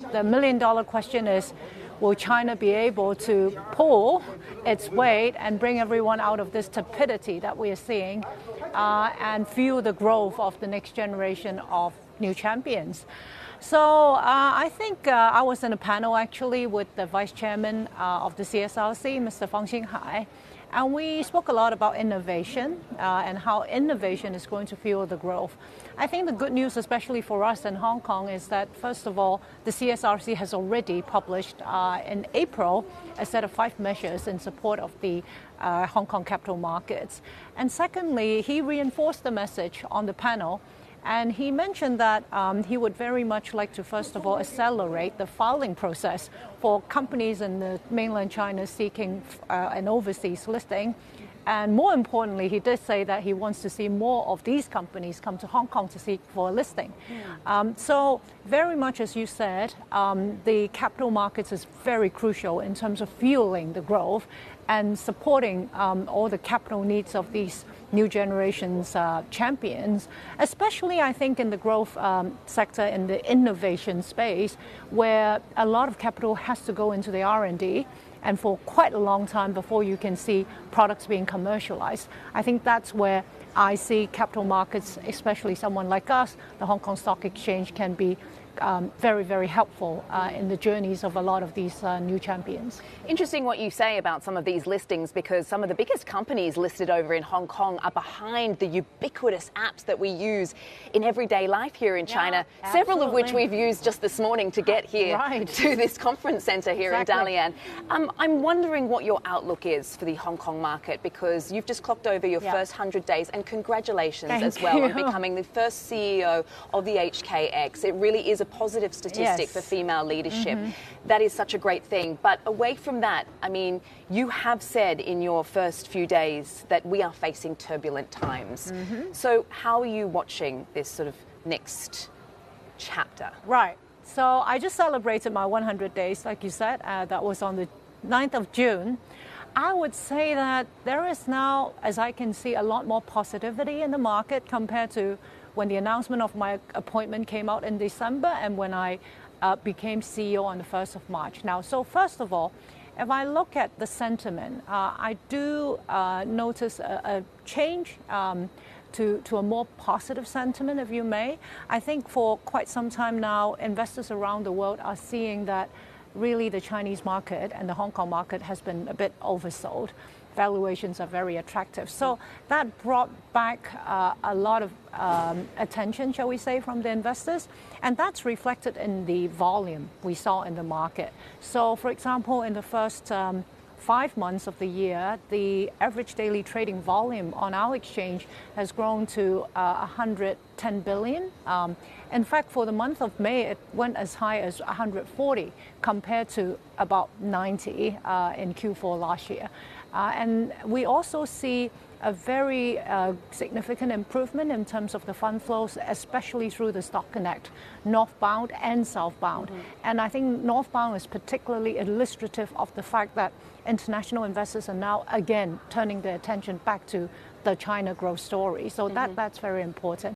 The million-dollar question is, will China be able to pull its weight and bring everyone out of this tepidity that we are seeing and fuel the growth of the next generation of new champions? So I think I was in a panel actually with the vice chairman of the CSRC, Mr. Fang Xinghai, and we spoke a lot about innovation and how innovation is going to fuel the growth. I think the good news, especially for us in Hong Kong, is that, first of all, the CSRC has already published in April a set of 5 measures in support of the Hong Kong capital markets. And secondly, he reinforced the message on the panel. And he mentioned that he would very much like to, first of all, accelerate the filing process for companies in the mainland China seeking an overseas listing. And more importantly, he did say that he wants to see more of these companies come to Hong Kong to seek for a listing. So very much as you said, the capital markets is very crucial in terms of fueling the growth and supporting all the capital needs of these new generations champions, especially I think in the growth sector, in the innovation space, where a lot of capital has to go into the R&D and for quite a long time before you can see products being commercialized. I think that's where I see capital markets, especially someone like us, the Hong Kong Stock Exchange, can be very, very helpful in the journeys of a lot of these new champions. Interesting what you say about some of these listings, because some of the biggest companies listed over in Hong Kong are behind the ubiquitous apps that we use in everyday life here in China, several of which we've used just this morning to get here to this conference centre here in Dalian. I'm wondering what your outlook is for the Hong Kong market, because you've just clocked over your first 100 days, and congratulations as well on becoming the first CEO of the HKEX. It really is a positive statistic for female leadership. That is such a great thing. But away from that, I mean, you have said in your first few days that we are facing turbulent times. So how are you watching this sort of next chapter? Right. So I just celebrated my 100 days, like you said. That was on the 9th of June. I would say that there is now, as I can see, a lot more positivity in the market compared to when the announcement of my appointment came out in December and when I became CEO on the 1st of March. Now, so first of all, if I look at the sentiment, I do notice a change to a more positive sentiment, if you may. I think for quite some time now, investors around the world are seeing that really the Chinese market and the Hong Kong market has been a bit oversold. Valuations are very attractive. So that brought back a lot of attention, shall we say, from the investors. And that's reflected in the volume we saw in the market. So, for example, in the first 5 months of the year, the average daily trading volume on our exchange has grown to 110 billion. In fact, for the month of May, it went as high as 140 compared to about 90 in Q4 last year. And we also see a very significant improvement in terms of the fund flows, especially through the Stock Connect, northbound and southbound. And I think northbound is particularly illustrative of the fact that international investors are now again turning their attention back to the China growth story. So that's very important.